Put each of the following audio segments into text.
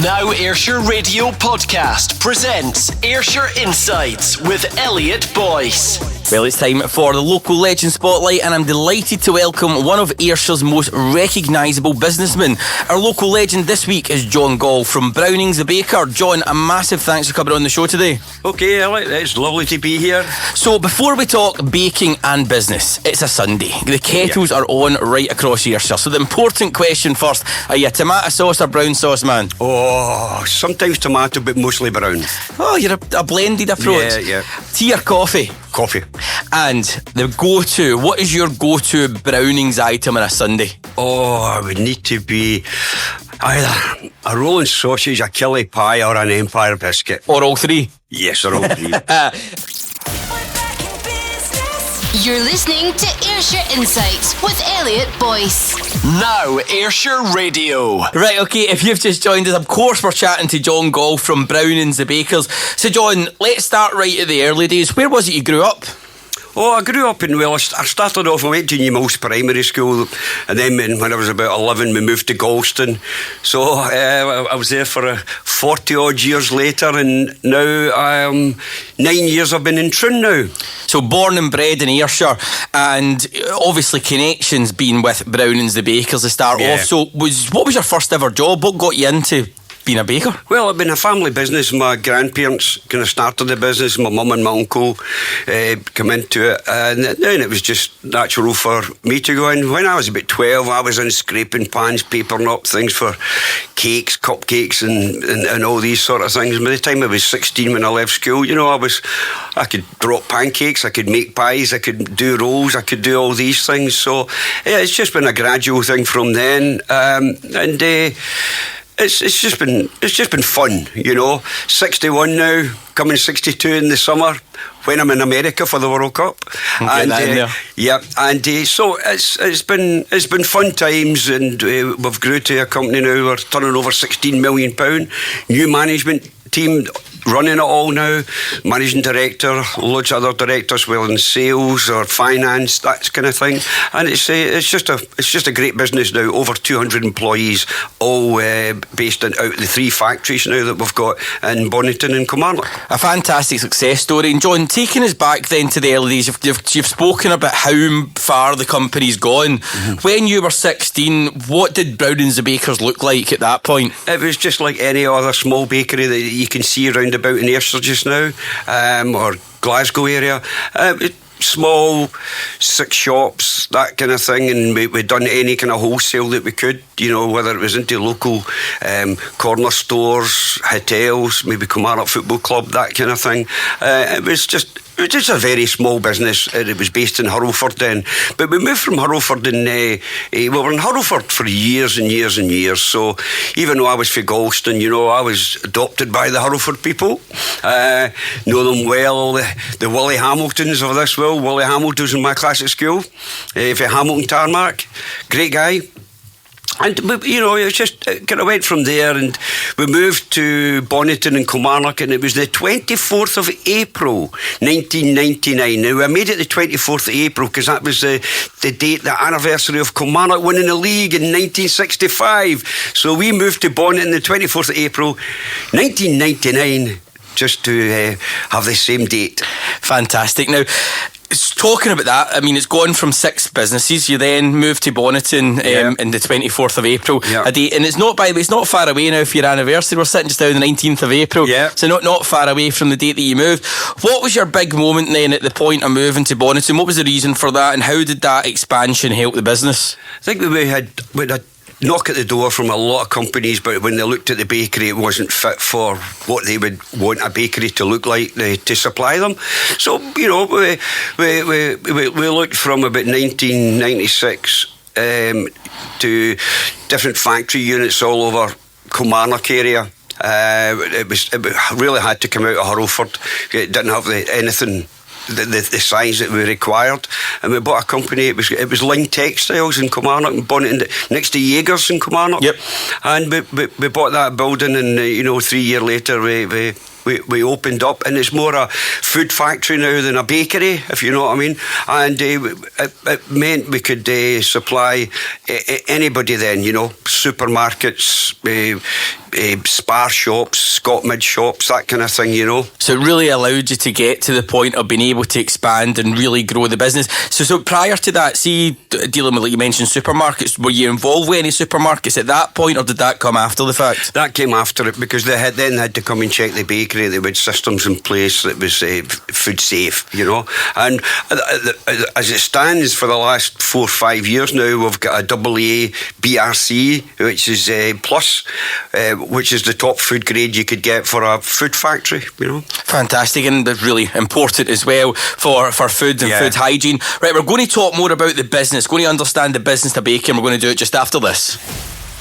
Now Ayrshire Radio Podcast presents Ayrshire Insights with Elliot Boyce. Well, it's time for the local legend spotlight, and I'm delighted to welcome one of Ayrshire's most recognisable businessmen. Our local legend this week is John Gall from Brownings, the baker. John, a massive thanks for coming on the show today. Okay, Elliot, it's lovely to be here. So before we talk baking and business, it's a Sunday. The kettles are on right across Ayrshire. So the important question first, are you a tomato sauce or brown sauce man? Oh, sometimes tomato, but mostly brown. Oh, you're a blended approach. Yeah. Tea or coffee? Coffee. And the go-to, what is your go-to Brownings item on a Sunday? Oh, it would need to be either a rolling sausage, a killie pie, or an Empire biscuit. Or all three? Yes, or all three. You're listening to Ayrshire Insights with Elliot Boyce. Now Ayrshire Radio. Right, okay, if you've just joined us, of course we're chatting to John Gall from Brownings, the bakers. So John, let's start right at the early days. Where was it you grew up? Oh, I grew up I started off, I went to New Mills Primary School, and then when I was about 11 we moved to Galston. So I was there for 40 odd years later, and now 9 years I've been in Troon now. So born and bred in Ayrshire, and obviously connections being with Brownings, the bakers to start off. So what was your first ever job? What got you into being a baker? Well, I've been a family business. My grandparents kind of started the business. My mum and my uncle come into it, and then it was just natural for me to go in. When I was about 12, I was in scraping pans, papering up things for cakes, cupcakes and all these sort of things. By the time I was 16 when I left school, I could drop pancakes, I could make pies, I could do rolls, I could do all these things. So yeah, it's just been a gradual thing from then, It's just been fun, 61 now, coming 62 in the summer when I'm in America for the World Cup. So it's been fun times, and we've grew to a company now. We're turning over £16 million. New management team running it all now, managing director, loads of other directors, well, in sales or finance, that kind of thing. And it's just a great business now. Over 200 employees, all based out the 3 factories now that we've got in Bonnyton and Kilmarnock. A fantastic success story. And John, taking us back then to the early days, you've spoken about how far the company's gone. Mm-hmm. When you were 16, what did Brownings the Bakers look like at that point? It was just like any other small bakery that you can see around about in Ayrshire just now, or Glasgow area. Small 6 shops, that kind of thing, and we'd done any kind of wholesale that we could, whether it was into local corner stores, hotels, maybe Kilmarnock Football Club, that kind of thing. It was just a very small business. It was based in Hurlford then, but we moved from Hurlford, and we were in Hurlford for years and years and years. So even though I was from Galston, I was adopted by the Hurlford people. Know them well, the Willie Hamiltons of this world. Willie Hamilton was in my class at school, for Hamilton Tarmac, great guy. And it just kind of went from there, and we moved to Bonnyton and Kilmarnock, and it was the 24th of April 1999. Now I made it the 24th of April because that was the date, the anniversary of Kilmarnock winning the league in 1965. So we moved to Bonnyton the 24th of April 1999 just to have the same date. Fantastic. Now, talking about that, I mean, it's gone from 6 businesses. You then moved to Bonnyton in the 24th of April, a date, and it's not far away now for your anniversary. We're sitting just down the 19th of April, so not far away from the date that you moved. What was your big moment then at the point of moving to Bonnyton? What was the reason for that, and how did that expansion help the business? I think we had knock at the door from a lot of companies, but when they looked at the bakery, it wasn't fit for what they would want a bakery to look like to supply them. So we looked from about 1996 to different factory units all over Kilmarnock area. It really had to come out of Hurlford. It didn't have anything the size that we required, and we bought a company. It was Ling Textiles in Kilmarnock, and Bonnyton, next to Jaegers in Kilmarnock. And we bought that building, and 3 years later we we opened up, and it's more a food factory now than a bakery, if you know what I mean. And it meant we could supply anybody then, supermarkets, spar shops, Scott Mid shops, that kind of thing, So it really allowed you to get to the point of being able to expand and really grow the business. So prior to that, see, dealing with, like you mentioned, supermarkets, were you involved with any supermarkets at that point, or did that come after the fact? That came after it, because they had to come and check the bakery. They had systems in place that was food safe, And as it stands, for the last 4 or 5 years now, we've got a AA BRC, which is plus, which is the top food grade you could get for a food factory, Fantastic, and really important as well for food and food hygiene. Right, we're going to talk more about the business, going to understand the business of baking. We're going to do it just after this.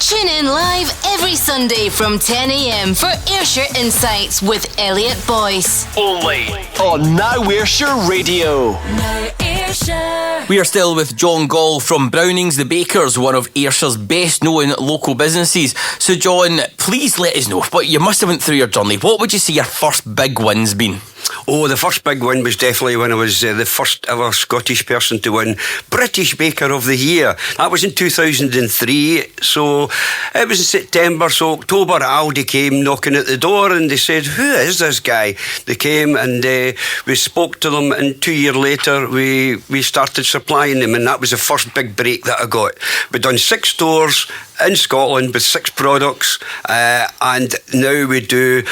Tune in live every Sunday from 10 a.m. for Ayrshire Insights with Elliot Boyce. Only on Now Ayrshire Radio. Now Ayrshire. We are still with John Gall from Brownings, the bakers, one of Ayrshire's best known local businesses. So John, please let us know, but you must have went through your journey. What would you say your first big win's been? Oh, the first big win was definitely when I was the first ever Scottish person to win British Baker of the Year. That was in 2003, so it was in September, so October Aldi came knocking at the door and they said, who is this guy? They came and we spoke to them, and 2 years later we started supplying them, and that was the first big break that I got. We'd done 6 stores in Scotland with 6 products, and now we do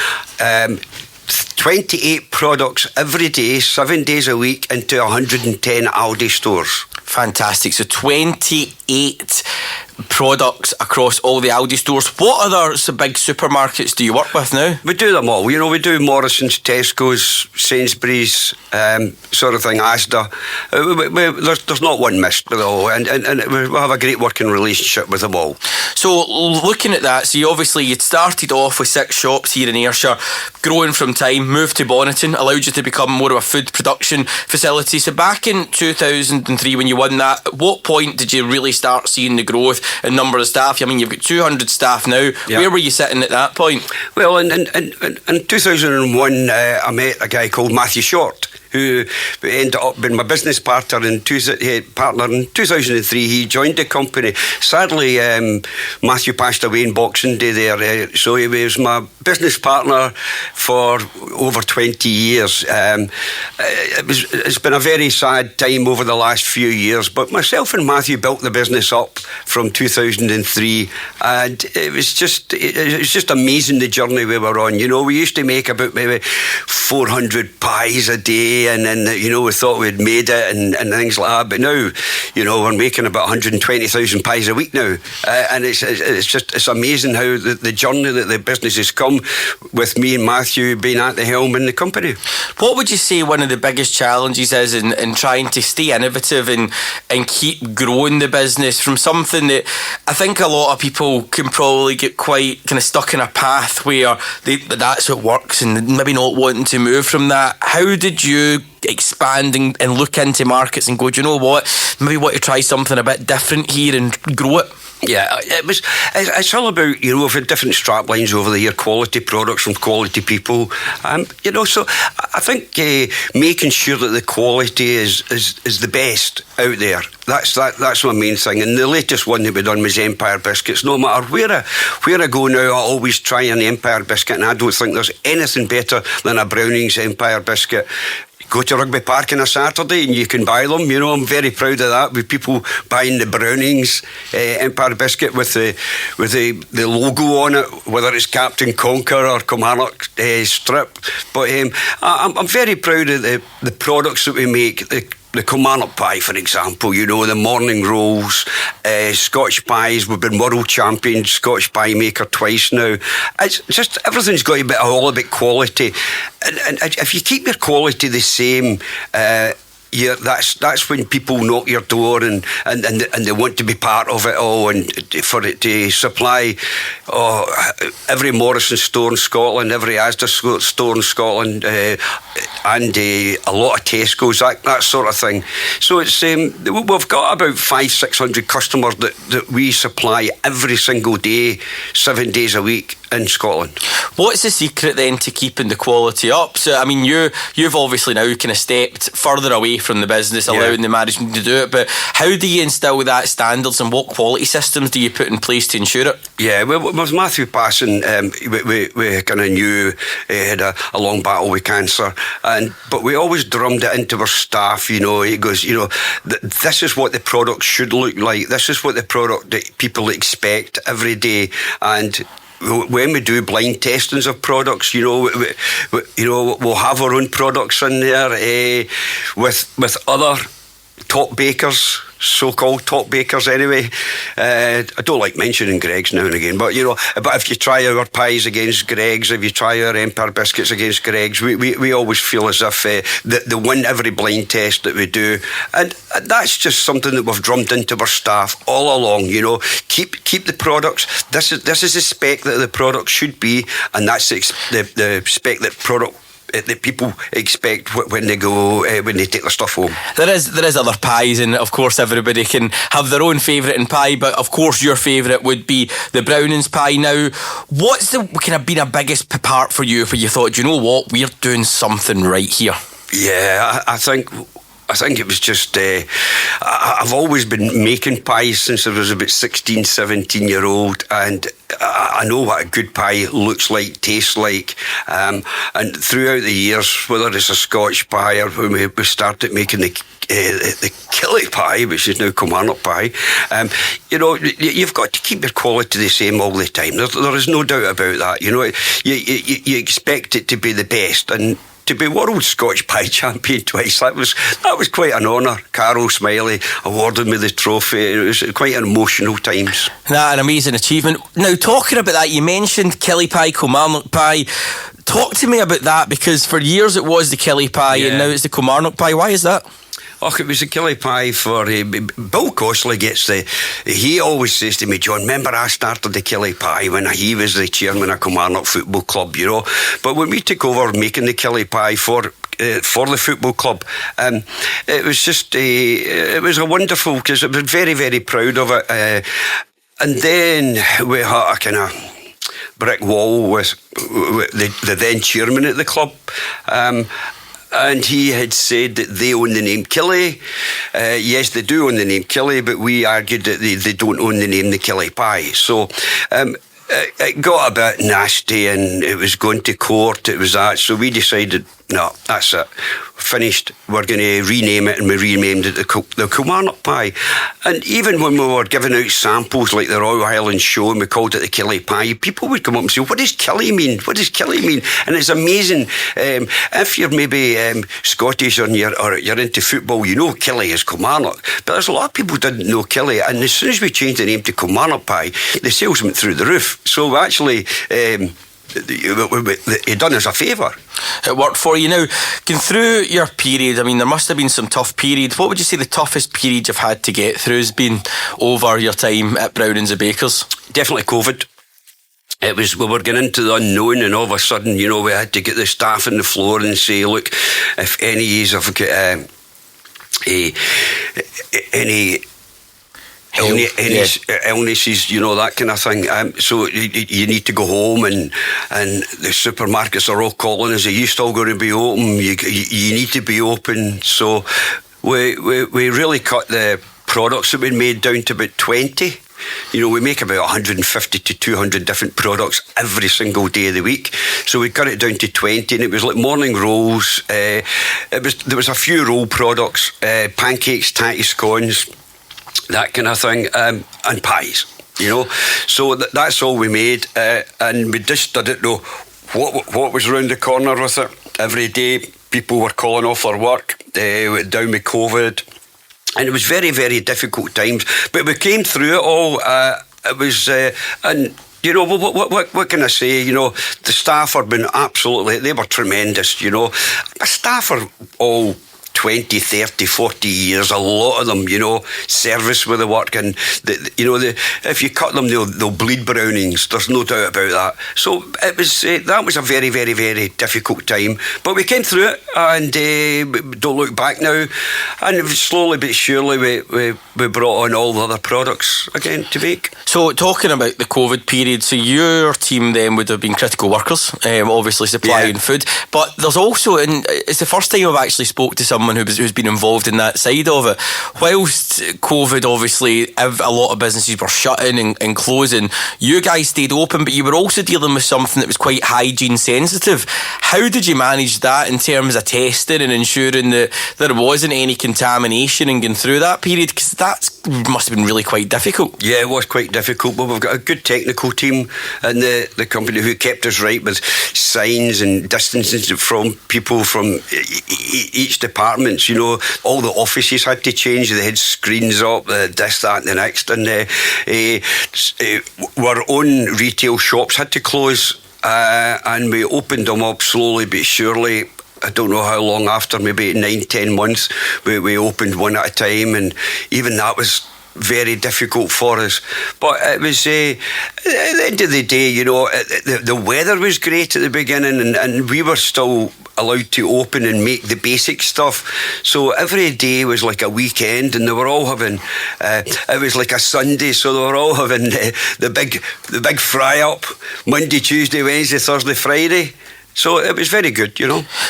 28 products every day, 7 days a week, into 110 Aldi stores. Fantastic. So 28 products across all the Aldi stores. What other big supermarkets do you work with now? We do them all. We do Morrison's, Tesco's, Sainsbury's, sort of thing, Asda. There's not one missed with all, and we have a great working relationship with them all. So looking at that, so you'd started off with 6 shops here in Ayrshire, growing from time, moved to Bonnyton, allowed you to become more of a food production facility. So back in 2003 when you won that, at what point did you really start seeing the growth in number of staff? I mean, you've got 200 staff now. Yeah. Where were you sitting at that point? Well, in 2001, I met a guy called Matthew Short, who ended up being my business partner in 2003. He joined the company. Sadly, Matthew passed away in Boxing Day there, so he was my business partner for over 20 years. It's been a very sad time over the last few years, but myself and Matthew built the business up from 2003, and it was just amazing, the journey we were on. We used to make about maybe 400 pies a day, and then we thought we'd made it and things like that. But now, we're making about 120,000 pies a week now, and it's amazing how the journey that the business has come with me and Matthew being at the helm in the company. What would you say one of the biggest challenges is in trying to stay innovative and keep growing the business from something that I think a lot of people can probably get quite kind of stuck in a path where that's what works and maybe not wanting to move from that? How did you expand and look into markets and go, do you know what, maybe want to try something a bit different here and grow it? Yeah, it's all about, we've had different strap lines over the year, quality products from quality people, so I think making sure that the quality is the best out there, that's my main thing. And the latest one that we done was Empire Biscuits. No matter where I go now, I always try an Empire Biscuit, and I don't think there's anything better than a Brownings Empire Biscuit. Go to Rugby Park on a Saturday and you can buy them. I'm very proud of that, with people buying the Brownings Empire Biscuit with the logo on it, whether it's Captain Conquer or Kilmarnock strip. But I'm very proud of the products that we make. The Kilmarnock pie, for example, the morning rolls, Scotch pies. We've been world champion Scotch pie maker twice now. It's just, everything's got a bit quality. And if you keep your quality the same, that's when people knock your door and they want to be part of it all, and for it to supply every Morrison store in Scotland, every Asda store in Scotland, and a lot of Tesco's, that sort of thing. So it's we've got about 500-600 customers that we supply every single day, 7 days a week in Scotland. What's the secret then to keeping the quality up? So I mean, you've obviously now kind of stepped further away from the business, allowing the management to do it, but how do you instill that standards, and what quality systems do you put in place to ensure it? Yeah, well, with Matthew passing, we kind of knew he had a long battle with cancer, but we always drummed it into our staff. He goes, this is what the product should look like. This is what the product that people expect every day. And when we do blind testings of products, we'll have our own products in there with other top bakers, so-called top bakers anyway. I don't like mentioning Greggs now and again, but if you try our pies against Greggs, if you try our Empire biscuits against Greggs, we always feel as if they win every blind test that we do, and that's just something that we've drummed into our staff all along. Keep the products. This is the spec that the product should be, and that's the spec that people expect when they go when they take their stuff home. There is other pies, and of course everybody can have their own favourite in pie, but of course your favourite would be the Brownings pie. Now, what's the kind of been a biggest part for you where you thought, do you know what, we're doing something right here? Yeah, I think it was just I've always been making pies since I was about 16, 17 year old, and I know what a good pie looks like, tastes like, and throughout the years, whether it's a Scotch pie or when we started making the Killie pie, which is now Kilmarnock pie, you've got to keep your quality the same all the time. There is no doubt about that. You expect it to be the best, and to be world Scotch pie champion twice, that was quite an honour. Carol Smiley awarded me the trophy. It was quite an emotional times. An amazing achievement. Now, talking about that, you mentioned Killie pie, Kilmarnock pie. Talk to me about that, because for years it was the Killie pie, and now it's the Kilmarnock pie. Why is that? It was a Killie pie for Bill Costley he always says to me, John, remember I started the Killie pie when he was the chairman of Kilmarnock Football Club, but when we took over making the Killie pie for the football club, it was just it was a wonderful, because I was very, very proud of it, and then we had a kind of brick wall with the then chairman at the club, and he had said that they own the name Killie. Yes, they do own the name Killie, but we argued that they don't own the name the Killie pie. So it got a bit nasty, and it was going to court. It was that. So we decided, no, that's it. Finished. We're going to rename it, and we renamed it the Kilmarnock pie. And even when we were giving out samples like the Royal Highland Show, and we called it the Killie pie, people would come up and say, what does Killie mean? What does Killie mean? And it's amazing. If you're maybe Scottish or you're into football, Killie is Kilmarnock. But there's a lot of people who didn't know Killie, and as soon as we changed the name to Kilmarnock pie, the sales went through the roof. So actually, he done us a favour. It worked for you. Now, going through your period, I mean, there must have been some tough periods. What would you say the toughest period you've had to get through has been over your time at Brownings and Bakers? Definitely COVID. We were getting into the unknown, and all of a sudden, we had to get the staff on the floor and say, look, if any of you have got any illnesses, that kind of thing. So you need to go home, and the supermarkets are all calling us. Are you still going to be open? You need to be open. So we really cut the products that we made down to about 20. We make about 150 to 200 different products every single day of the week. So we cut it down to 20, and it was like morning rolls. There was a few roll products, pancakes, tatty scones, that kind of thing, and pies, So that's all we made, and we just didn't know what was around the corner with it. Every day, people were calling off their work, down with COVID, and it was very, very difficult times. But we came through it all. It was, and what can I say? The staff have been they were tremendous. The staff are all 20, 30, 40 years. A lot of them, service with the work, and if you cut them, they'll bleed Brownings. There's no doubt about that. So that was a very, very, very difficult time, but we came through it, and don't look back now. And slowly but surely we brought on all the other products again to make. So talking about the COVID period, so your team then would have been critical workers, obviously supplying food, but there's also, and it's the first time I've actually spoke to someone who's been involved in that side of it. Whilst COVID, obviously a lot of businesses were shutting and closing, you guys stayed open, but you were also dealing with something that was quite hygiene sensitive. How did you manage that in terms of testing and ensuring that there wasn't any contamination and going through that period? Because that must have been really quite difficult. Yeah, it was quite difficult, but we've got a good technical team in the company who kept us right with signs and distances from people from each department. All the offices had to change. They had screens up, this, that and the next, and our own retail shops had to close, and we opened them up slowly but surely. I don't know how long after, maybe 9-10 months, we opened one at a time, and even that was very difficult for us. But it was at the end of the day, the weather was great at the beginning, and we were still allowed to open and make the basic stuff. So every day was like a weekend, and they were all having it was like a Sunday, so they were all having the big fry up Monday, Tuesday, Wednesday, Thursday, Friday. So it was very good,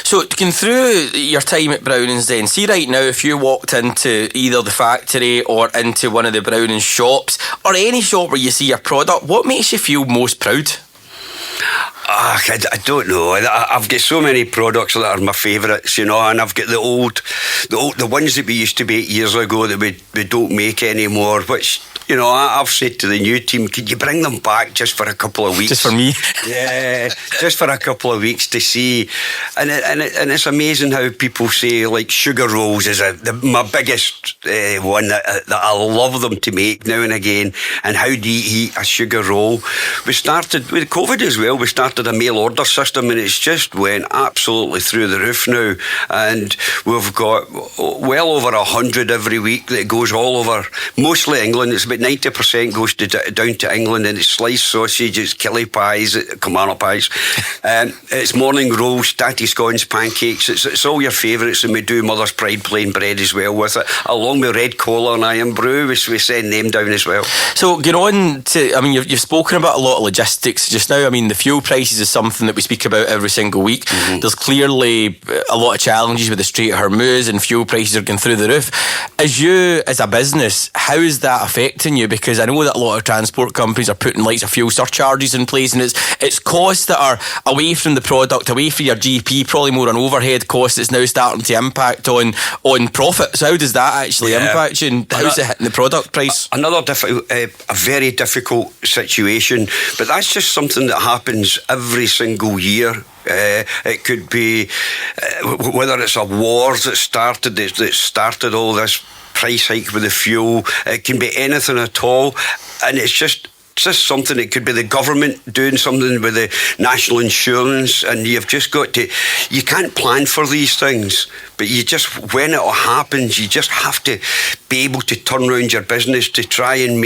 So going through your time at Brownings then, see right now, if you walked into either the factory or into one of the Brownings shops, or any shop where you see a product, what makes you feel most proud? I don't know. I've got so many products that are my favourites, and I've got the ones that we used to make years ago that we don't make anymore, which, I've said to the new team, could you bring them back just for a couple of weeks? Just for me? Yeah, just for a couple of weeks to see. And it's amazing how people say, like, sugar rolls is my biggest one that I love them to make now and again. And how do you eat a sugar roll? We started, with COVID as well, we started a mail order system, and it's just went absolutely through the roof now. And we've got well over 100 every week that goes all over, mostly England. It's about 90% goes down to England, and it's sliced sausage, it's killie pies, Kilmarnock pies, it's morning rolls, tatty scones, pancakes. It's all your favourites, and we do Mother's Pride plain bread as well with it, along with red cola and iron brew. We send them down as well. So get on to, you've spoken about a lot of logistics just now. The fuel prices is something that we speak about every single week. Mm-hmm. There's clearly a lot of challenges with the Strait of Hormuz, and fuel prices are going through the roof. As a business, how is that affecting you? Because I know that a lot of transport companies are putting lots of fuel surcharges in place, and it's costs that are away from the product, away from your GP, probably more on overhead costs that's now starting to impact on profit. So how does that actually impact you, and how's it hitting the product price? Another a very difficult situation, but that's just something that happens every single year. It could be whether it's a war that started all this price hike with the fuel. It can be anything at all, and it's just something. It could be the government doing something with the national insurance, and you've just got to, you can't plan for these things, but you just, when it happens, you just have to be able to turn around your business to try and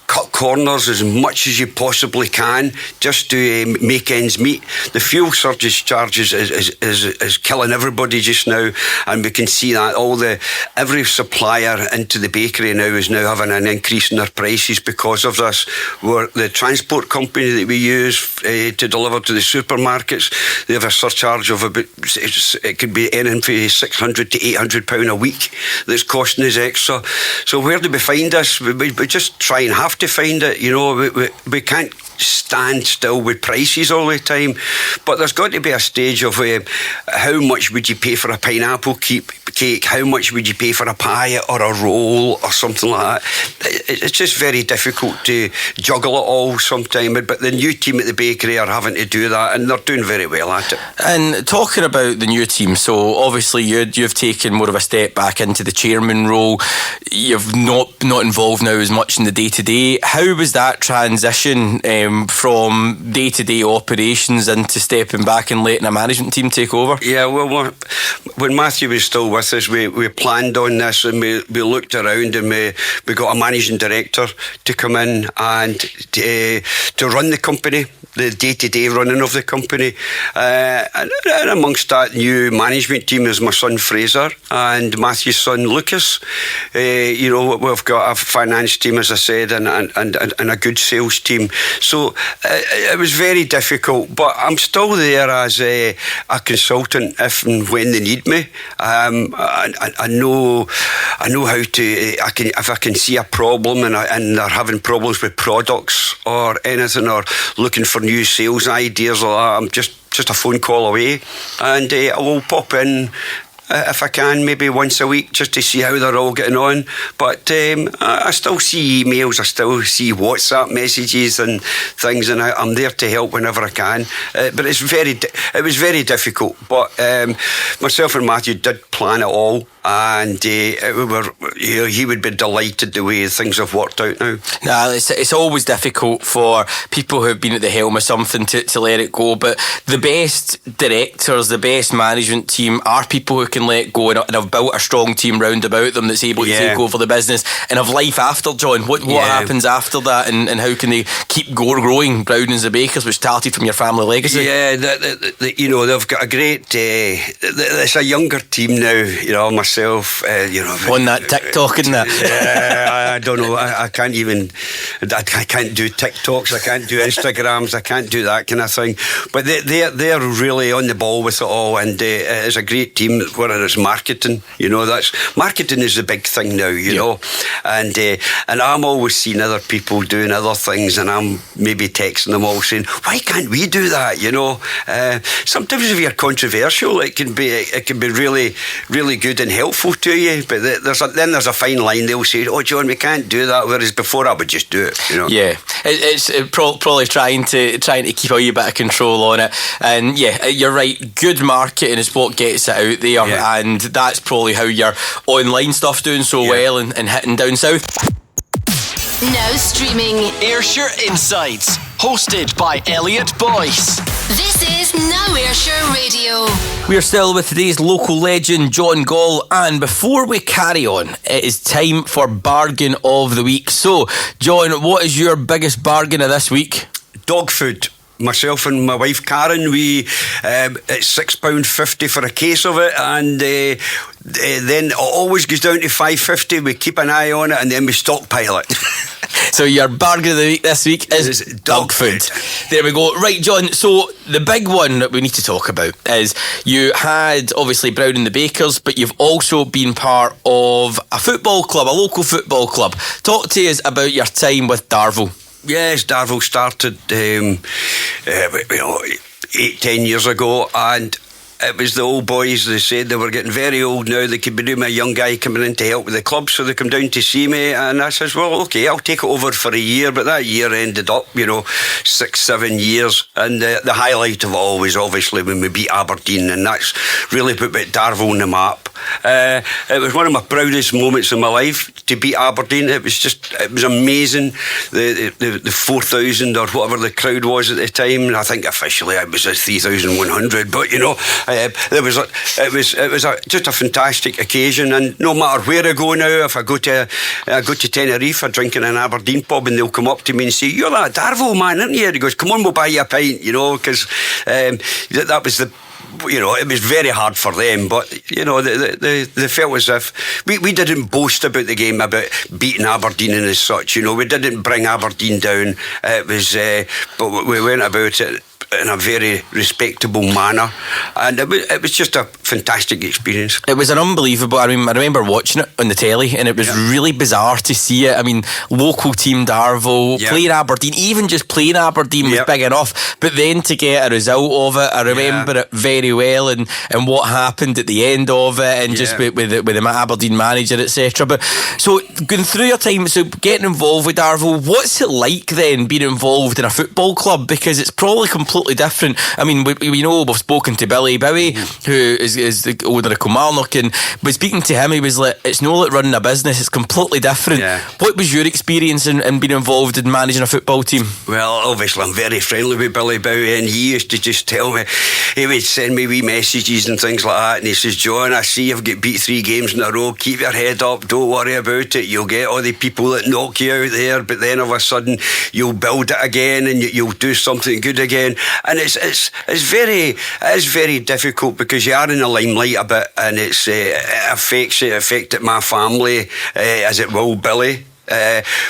cut corners as much as you possibly can, just to make ends meet. The fuel charges is killing everybody just now, and we can see that every supplier into the bakery now is now having an increase in their prices because of this. Where the transport company that we use to deliver to the supermarkets, they have a surcharge of about, it could be anything from £600 to £800 a week that's costing us extra. So where do we find this? We just try and have to find it. We can't stand still with prices all the time, but there's got to be a stage of how much would you pay for a pineapple cake, how much would you pay for a pie or a roll or something like that. It's just very difficult to juggle it all sometimes, but the new team at the bakery are having to do that, and they're doing very well at it. And talking about the new team, so obviously you've taken more of a step back into the chairman role. You've not involved now as much in the day-to-day. How was that transition from day-to-day operations into stepping back and letting a management team take over? Yeah, well, when Matthew was still with us, we planned on this, and we looked around, and we got a managing director to come in and to run the company, the day-to-day running of the company, and amongst that new management team is my son Fraser and Matthew's son Lucas. We've got a finance team, as I said, and a good sales team. So it was very difficult, but I'm still there as a consultant if and when they need me. I know how to. If I can see a problem and they're having problems with products or anything, or looking for new sales ideas, or I'm just a phone call away, and I will pop in if I can, maybe once a week, just to see how they're all getting on. But I still see emails, I still see WhatsApp messages and things, and I'm there to help whenever I can. But it was very difficult. But myself and Matthew did plan it all, and he would be delighted the way things have worked out now. It's always difficult for people who've been at the helm of something to let it go, but the best directors, the best management team are people who can let go and have built a strong team round about them that's able to take over the business and have life after. John, what happens after that, and how can they keep growing Brownings and Bakers, which started from your family legacy? Yeah, they've got a great it's a younger team now, myself, on that TikTok and that. Yeah, I don't know, I can't even, I can't do TikToks, I can't do Instagrams, I can't do that kind of thing, but they're really on the ball with it all, and it's a great team. Whether it's marketing, marketing is the big thing now, know, and I'm always seeing other people doing other things, and I'm maybe texting them all saying, why can't we do that? Sometimes if you're controversial, it can be really, really good and helpful to you, but there's a fine line. They'll say, oh John, we can't do that, whereas before I would just do it. Yeah, it's probably trying to keep a wee bit of control on it, and you're right, good marketing is what gets it out there. And that's probably how your online stuff's doing so well and hitting down south. Now streaming Ayrshire Insights, hosted by Elliot Boyce. This is Now Ayrshire Radio. We're still with today's local legend, John Gall, and before we carry on, it is time for Bargain of the Week. So, John, what is your biggest bargain of this week? Dog food. Myself and my wife Karen, it's £6.50 for a case of it, and then it always goes down to £5.50. We keep an eye on it, and then we stockpile it. So your bargain of the week this week is dog food. There we go. Right, John, so the big one that we need to talk about is you had obviously Brown and the Bakers, but you've also been part of a football club, a local football club. Talk to us about your time with Darvel. Yes, Darvel started 8-10 years ago, and it was the old boys. They said they were getting very old now. They could be doing a young guy coming in to help with the club, so they come down to see me, and I says, well, okay, I'll take it over for a year. But that year ended up 6-7 years, and the highlight of it all was obviously when we beat Aberdeen, and that's really put Darvel on the map. It was one of my proudest moments in my life to beat Aberdeen. It was amazing. The 4,000 or whatever the crowd was at the time. I think officially it was 3,100, but it was just a fantastic occasion. And no matter where I go now, if I go to Tenerife, I drink in an Aberdeen pub, and they'll come up to me and say, "You're that Darvel man, aren't you?" And he goes, "Come on, we'll buy you a pint," because that was the. It was very hard for them, but they felt as if we didn't boast about the game, about beating Aberdeen and as such. We didn't bring Aberdeen down. It was, but we went about it in a very respectable manner, and it was just a fantastic experience. It was an unbelievable. I remember watching it on the telly, and it was really bizarre to see it. I mean, local team Darvel playing Aberdeen, even just playing Aberdeen was big enough, but then to get a result of it, I remember it very well, and what happened at the end of it, and just with the Aberdeen manager, etc. But so going through your time, so getting involved with Darvel, what's it like then being involved in a football club? Because it's probably completely totally different. I mean, we know we've spoken to Billy Bowie, who is the owner of Kilmarnock, and but speaking to him, he was like, it's not like running a business, it's completely different. What was your experience in being involved in managing a football team? Well, obviously I'm very friendly with Billy Bowie, and he used to just tell me, he would send me wee messages and things like that, and he says, John, I see you've got beat 3 games in a row, keep your head up, don't worry about it, you'll get all the people that knock you out there, but then all of a sudden you'll build it again and you'll do something good again. And it's very difficult because you are in the limelight a bit, and it affected my family as it will Billy.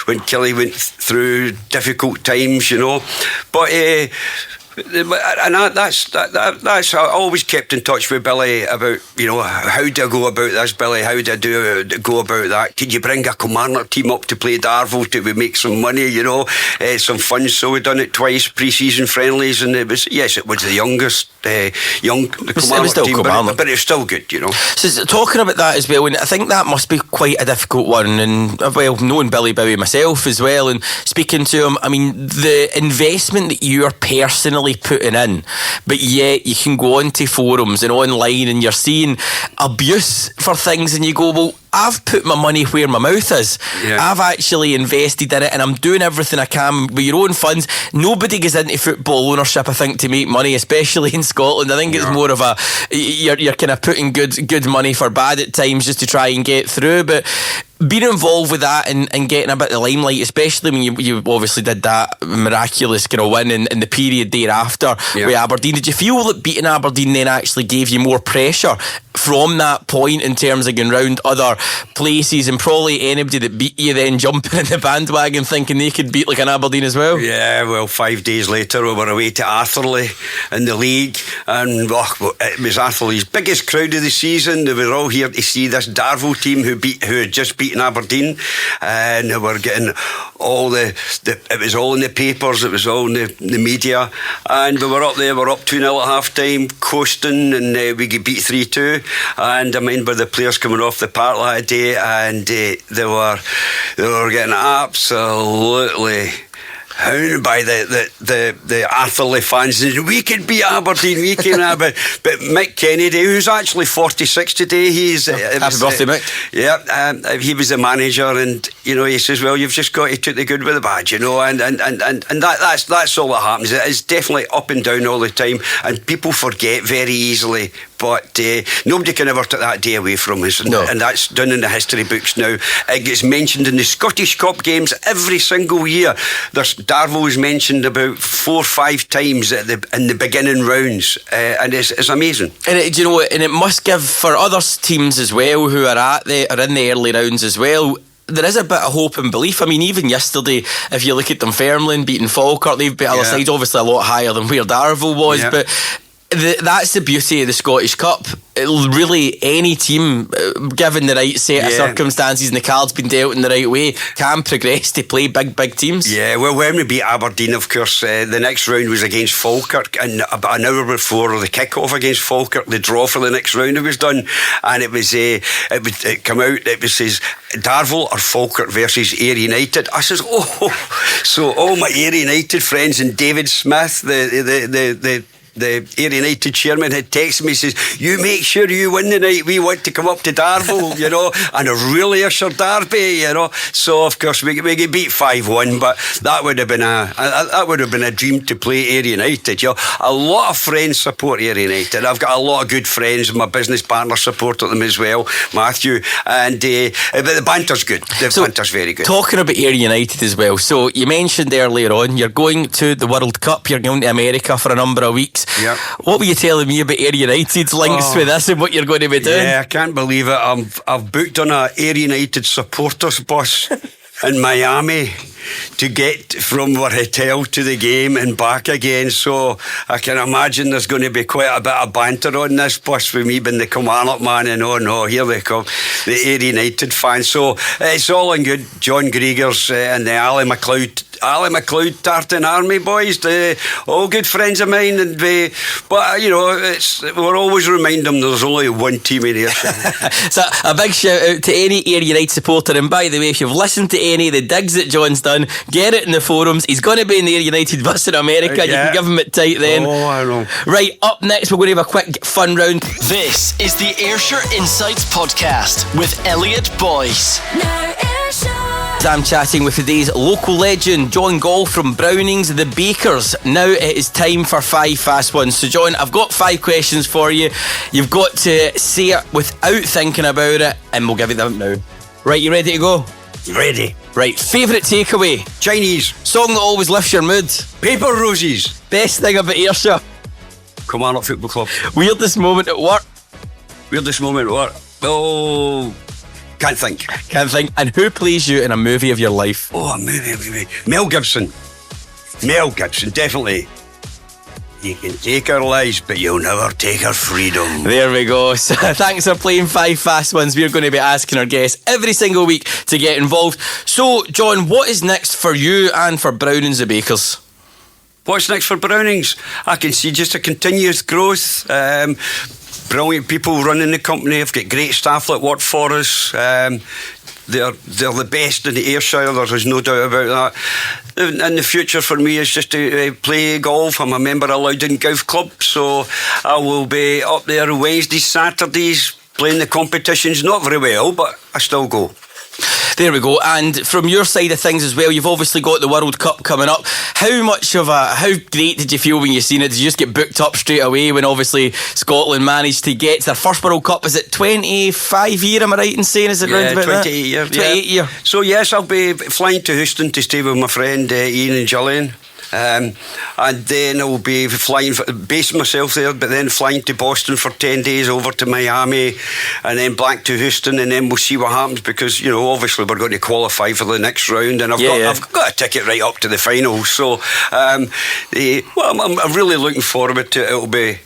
When Kelly went through difficult times, but and that's I always kept in touch with Billy about how do I go about this, Billy, how do I go about that, could you bring a Kilmarnock team up to play Darvel to make some money, some funds. So we've done it twice, pre-season friendlies, and it was the youngest Kilmarnock team, but it's still good, So talking about that as well, and I think that must be quite a difficult one, and well, knowing Billy Bowie myself as well and speaking to him, I mean, the investment that you are personally putting in, but yet you can go onto forums and online and you're seeing abuse for things, and you go, well, I've put my money where my mouth is. I've actually invested in it, and I'm doing everything I can with your own funds. Nobody goes into football ownership, I think, to make money, especially in Scotland. I think it's more of a you're kind of putting good money for bad at times just to try and get through. But being involved with that and getting a bit of the limelight, especially when you obviously did that miraculous kind of win in the period thereafter with Aberdeen, did you feel that beating Aberdeen then actually gave you more pressure from that point in terms of going round other places, and probably anybody that beat you then jumping in the bandwagon thinking they could beat like an Aberdeen as well? Yeah, well, 5 days later we were away to Atherley in the league, and it was Atherley's biggest crowd of the season. They were all here to see this Darvel team who had just beaten Aberdeen, and they were getting all it was all in the papers, it was all in the media, and we were up there, we're up 2-0 at half time, coasting, and we get beat 3-2. And I remember the players coming off the park that day, and they were getting absolutely hounded by the Atherley fans. We could beat Aberdeen, we can but Mick Kennedy, who's actually 46 today, he's happy birthday, Mick. Yeah, he was the manager, and he says, well, you've just got to take the good with the bad, and that's all that happens. It's definitely up and down all the time, and people forget very easily, but nobody can ever take that day away from us, and that's done in the history books now. It gets mentioned in the Scottish Cup games every single year. Darvel was mentioned about 4 or 5 times in the beginning rounds, and it's amazing. And it must give for other teams as well who are in the early rounds as well. There is a bit of hope and belief. I mean, even yesterday, if you look at Dunfermline beating Falkirk, they've beat other sides, obviously a lot higher than where Darvel was, but that's the beauty of the Scottish Cup. Really, any team, given the right set of circumstances and the cards being dealt in the right way, can progress to play big teams. Yeah, well, when we beat Aberdeen, of course, the next round was against Falkirk, and about an hour before the kick-off against Falkirk, the draw for the next round was done, and it come out, it says Darvel or Falkirk versus Ayr United. I says, so all my Ayr United friends, and David Smith, the Ayr United chairman, had texted me, says, you make sure you win the night, we want to come up to Darvel, and a really Ayrshire derby, so of course we get beat 5-1, but that would have been a dream to play Ayr United. A lot of friends support Ayr United. I've got a lot of good friends, my business partner supported them as well, Matthew, and but the banter's good. Banter's very good. Talking about Ayr United as well, so you mentioned earlier on you're going to the World Cup, you're going to America for a number of weeks. Yep. What were you telling me about Ayr United's links with this and what you're going to be doing? Yeah, I can't believe it. I've booked on a Ayr United supporters bus in Miami to get from our hotel to the game and back again, so I can imagine there's going to be quite a bit of banter on this bus with me being the Kilmarnock man, and here they come, the Ayr United fans. So it's all in good. John Grieger's and the Ali McLeod Tartan Army boys, all good friends of mine, and but we'll always remind them there's only one team in Ayrshire. So a big shout out to any Ayr United supporter, and by the way, if you've listened to any of the digs that John's done, get it in the forums. He's going to be in the Ayr United bus in America. You can give him it tight then. Oh, I know. Right, up next, we're going to have a quick fun round. This is the Ayrshire Insights Podcast with Elliot Boyce. I'm chatting with today's local legend, John Gall from Brownings, the Bakers. Now it is time for 5 fast ones. So John, I've got 5 questions for you. You've got to say it without thinking about it, and we'll give you them now. Right, you ready to go? Ready. Right, favourite takeaway? Chinese. Song that always lifts your mood? Paper Roses. Best thing about Ayrshire? Kilmarnock Football Club. Weirdest moment at work? Weirdest moment at work? Oh, can't think. And who plays you in a movie of your life? Oh, movie. Mel Gibson. Definitely. You can take our lives, but you'll never take our freedom. There we go. So, thanks for playing 5 fast ones. We're going to be asking our guests every single week to get involved. So, John, what is next for you and for Brownings the Bakers? What's next for Brownings? I can see just a continuous growth. Brilliant people running the company. I've got great staff that work for us. They're the best in the Ayrshire. There's no doubt about that. And the future for me is just to play golf. I'm a member of Loudon Golf Club, so I will be up there Wednesdays, Saturdays, playing the competitions. Not very well, but I still go. There we go. And from your side of things as well, you've obviously got the World Cup coming up. How great did you feel when you seen it? Did you just get booked up straight away when obviously Scotland managed to get to their first World Cup? Is it 25 year, am I right in saying? Is it round about 28 that? year. 28 year. So yes, I'll be flying to Houston to stay with my friend Ian and Gillian. And then I will be basing myself there, but then flying to Boston for 10 days, over to Miami, and then back to Houston, and then we'll see what happens, because obviously we're going to qualify for the next round, and I've got a ticket right up to the finals. So I'm really looking forward to it.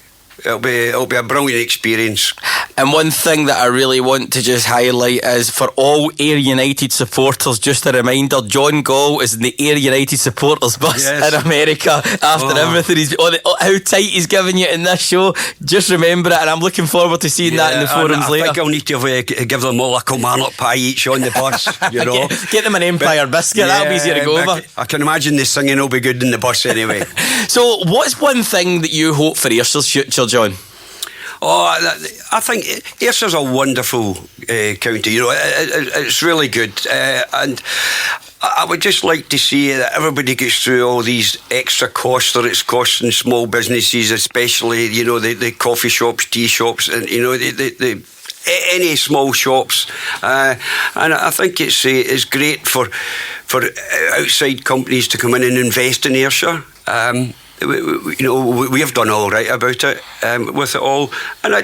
It'll be a brilliant experience. And one thing that I really want to just highlight is, for all Ayr United supporters, just a reminder, John Gall is in the Ayr United supporters bus in America after everything he's on. How tight he's giving you in this show. Just remember it, and I'm looking forward to seeing that in the forums later. I think I'll need to give them all a Kilmarnock pie each on the bus. Get them an Empire biscuit. That'll be easier to go over. I can imagine the singing will be good in the bus anyway. So what's one thing that you hope for Ayrshire's future, John? Oh, I think Ayrshire is a wonderful county. It's really good, and I would just like to see that everybody gets through all these extra costs that it's costing small businesses, especially the coffee shops, tea shops, and any small shops. And I think it's great for outside companies to come in and invest in Ayrshire. We have done all right about it with it all, and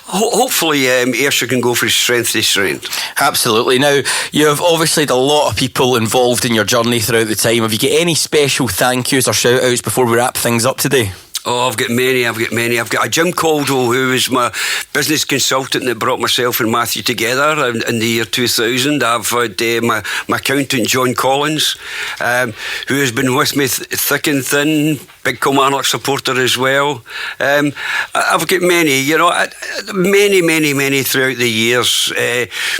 hopefully Ayrshire can go from strength to strength. Absolutely. Now, you have obviously had a lot of people involved in your journey throughout the time. Have you got any special thank yous or shout outs before we wrap things up today? Oh, I've got many. I've got a Jim Caldwell, who was my business consultant that brought myself and Matthew together in the year 2000. I've had my accountant, John Collins, who has been with me thick and thin, big Kilmarnock supporter as well. I've got many, many throughout the years.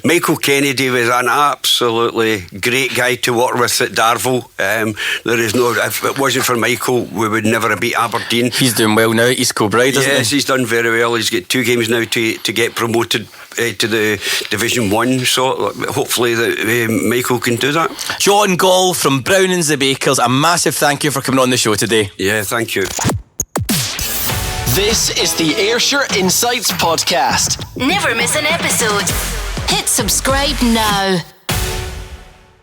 Michael Kennedy was an absolutely great guy to work with at Darvel. If it wasn't for Michael, we would never have beat Aberdeen. He's doing well now at East Kilbride, isn't he? Yes, he's done very well. He's got 2 games now to get promoted to the Division 1, so hopefully Michael can do that. John Gall from Brownings the Bakers, a massive thank you for coming on the show today. Yeah, thank you. This is the Ayrshire Insights Podcast. Never miss an episode. Hit subscribe now.